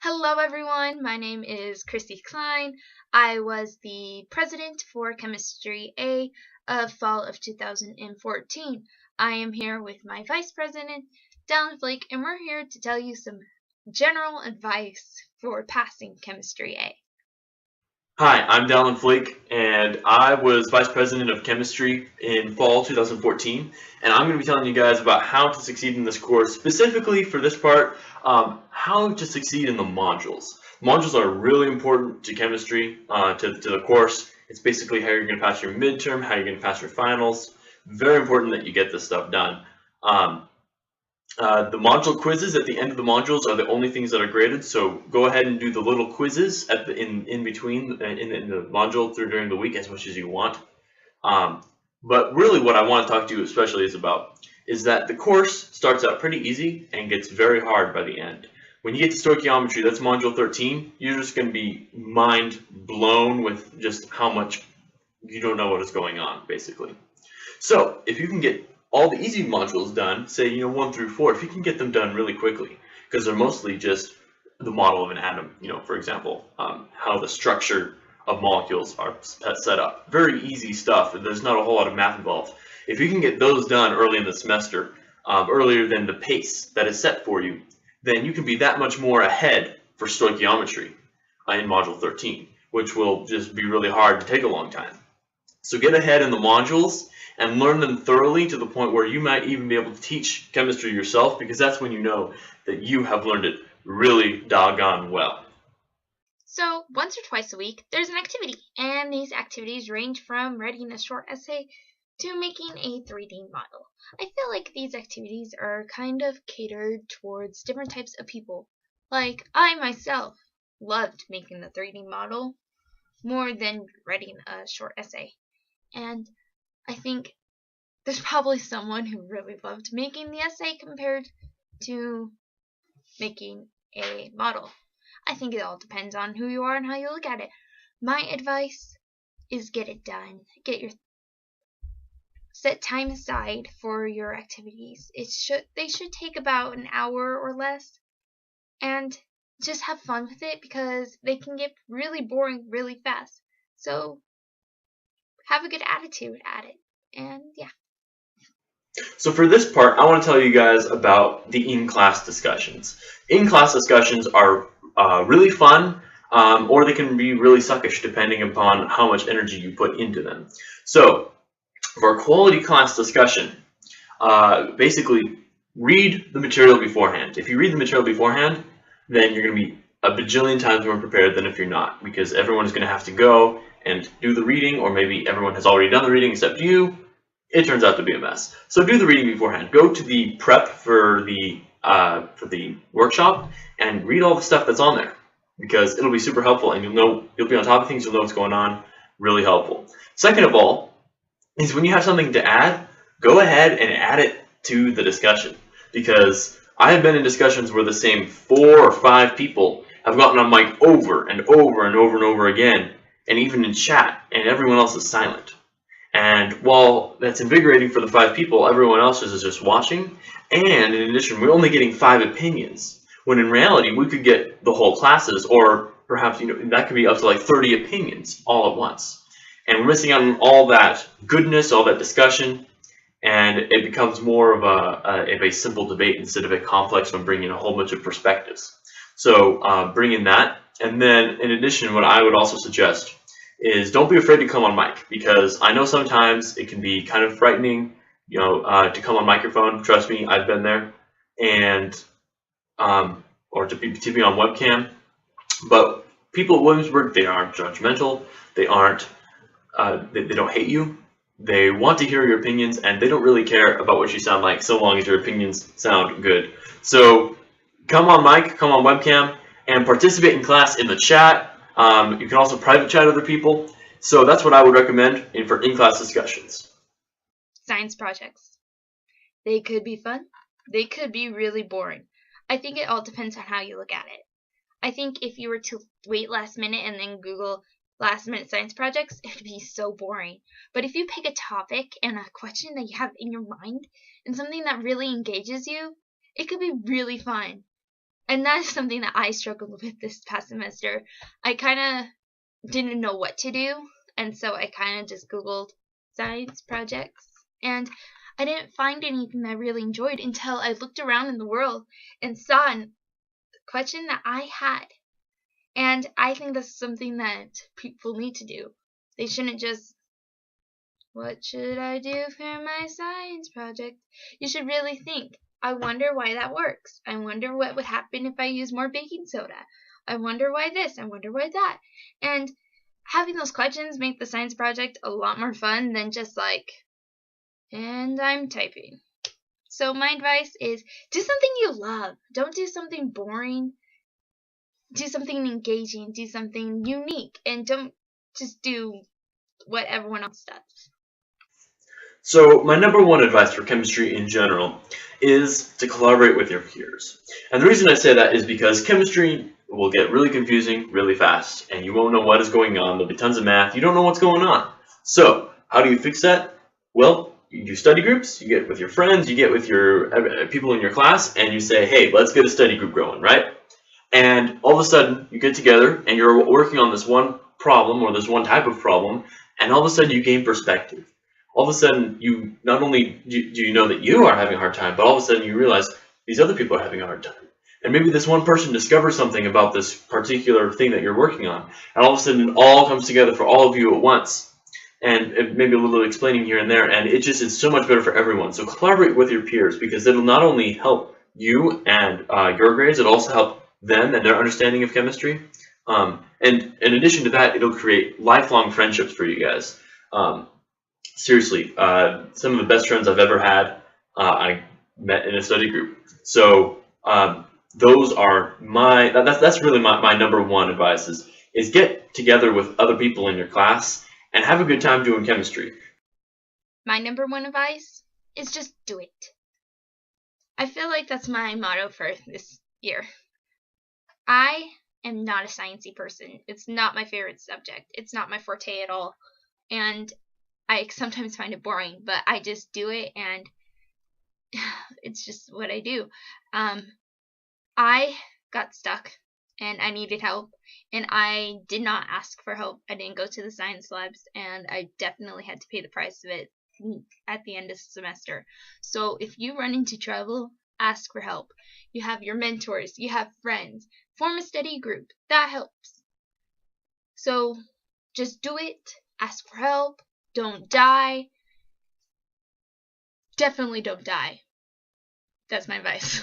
Hello everyone, my name is Christy Klein. I was the president for Chemistry A of fall of 2014. I am here with my vice president, Dallin Flake, and we're here to tell you some general advice for passing Chemistry A. Hi, I'm Dallin Flake, and I was Vice President of Chemistry in fall 2014, and I'm going to be telling you guys about how to succeed in this course, specifically for this part, how to succeed in the modules. Modules are really important to chemistry, to the course. It's basically how you're going to pass your midterm, how you're going to pass your finals. Very important that you get this stuff done. The module quizzes at the end of the modules are the only things that are graded, so go ahead and do the little quizzes at in between in the module during the week as much as you want. But really what I want to talk to you especially is that the course starts out pretty easy and gets very hard by the end. When you get to stoichiometry, that's module 13, you're just going to be mind blown with just how much you don't know what is going on, basically. So if you can get all the easy modules done, say 1 through 4, if you can get them done really quickly, because they're mostly just the model of an atom, for example, how the structure of molecules are set up. Very easy stuff. There's not a whole lot of math involved. If you can get those done early in the semester, earlier than the pace that is set for you, then you can be that much more ahead for stoichiometry in module 13, which will just be really hard and take a long time. So get ahead in the modules and learn them thoroughly to the point where you might even be able to teach chemistry yourself, because that's when you know that you have learned it really doggone well. So once or twice a week, there's an activity, and these activities range from writing a short essay to making a 3D model. I feel like these activities are kind of catered towards different types of people. Like, I myself loved making the 3D model more than writing a short essay. And I think there's probably someone who really loved making the essay compared to making a model. I think it all depends on who you are and how you look at it. My advice is get it done. Set time aside for your activities. They should take about an hour or less, and just have fun with it because they can get really boring really fast. So have a good attitude at it, and yeah. So for this part, I want to tell you guys about the in-class discussions. In-class discussions are really fun, or they can be really suckish depending upon how much energy you put into them. So for a quality class discussion, basically read the material beforehand. If you read the material beforehand, then you're going to be a bajillion times more prepared than if you're not, because everyone is going to have to go and do the reading, or maybe everyone has already done the reading except you. It turns out to be a mess. So do the reading beforehand. Go to the prep for the workshop and read all the stuff that's on there, because it'll be super helpful, and you'll be on top of things. You'll know what's going on. Really helpful. Second of all, is when you have something to add, go ahead and add it to the discussion, because I have been in discussions where the same 4 or 5 people have gotten on mic over and over and over and over again, and even in chat, and everyone else is silent. And while that's invigorating for the 5 people, everyone else is just watching. And in addition, we're only getting 5 opinions, when in reality we could get the whole classes, or perhaps that could be up to like 30 opinions all at once. And we're missing out on all that goodness, all that discussion, and it becomes more of a simple debate instead of a complex one, bringing a whole bunch of perspectives. So bring in that. And then in addition, what I would also suggest is don't be afraid to come on mic, because I know sometimes it can be kind of frightening, to come on microphone. Trust me, I've been there, and or to be on webcam. But people at Williamsburg, they aren't judgmental. They aren't. They don't hate you. They want to hear your opinions, and they don't really care about what you sound like, so long as your opinions sound good. So come on mic, come on webcam, and participate in class in the chat. You can also private chat other people. So that's what I would recommend for in-class discussions. Science projects. They could be fun. They could be really boring. I think it all depends on how you look at it. I think if you were to wait last minute and then Google last minute science projects, it would be so boring. But if you pick a topic and a question that you have in your mind and something that really engages you, it could be really fun. And that is something that I struggled with this past semester. I kind of didn't know what to do, and so I kind of just Googled science projects, and I didn't find anything that I really enjoyed until I looked around in the world and saw a question that I had. And I think that's something that people need to do. They shouldn't just, what should I do for my science project? You should really think, I wonder why that works. I wonder what would happen if I use more baking soda. I wonder why this. I wonder why that. And having those questions make the science project a lot more fun than just like, and I'm typing. So my advice is do something you love. Don't do something boring. Do something engaging. Do something unique. And don't just do what everyone else does. So my number one advice for chemistry in general is to collaborate with your peers. And the reason I say that is because chemistry will get really confusing really fast, and you won't know what is going on. There'll be tons of math. You don't know what's going on. So how do you fix that? Well, you do study groups. You get with your friends. You get with your people in your class, and you say, hey, let's get a study group going, right? And all of a sudden, you get together, and you're working on this one problem or this one type of problem, and all of a sudden you gain perspective. All of a sudden, you not only do you know that you are having a hard time, but all of a sudden you realize these other people are having a hard time. And maybe this one person discovers something about this particular thing that you're working on, and all of a sudden it all comes together for all of you at once. And maybe a little explaining here and there, and it just is so much better for everyone. So collaborate with your peers, because it'll not only help you and your grades, it'll also help them and their understanding of chemistry. And in addition to that, it'll create lifelong friendships for you guys. Seriously, some of the best friends I've ever had, I met in a study group. So those are that's really my number one advice is get together with other people in your class and have a good time doing chemistry. My number one advice is just do it. I feel like that's my motto for this year. I am not a sciencey person. It's not my favorite subject. It's not my forte at all. And I sometimes find it boring, but I just do it, and it's just what I do. I got stuck, and I needed help, and I did not ask for help. I didn't go to the science labs, and I definitely had to pay the price of it at the end of the semester. So if you run into trouble, ask for help. You have your mentors, you have friends. Form a study group. That helps. So just do it. Ask for help. Don't die. Definitely don't die. That's my advice.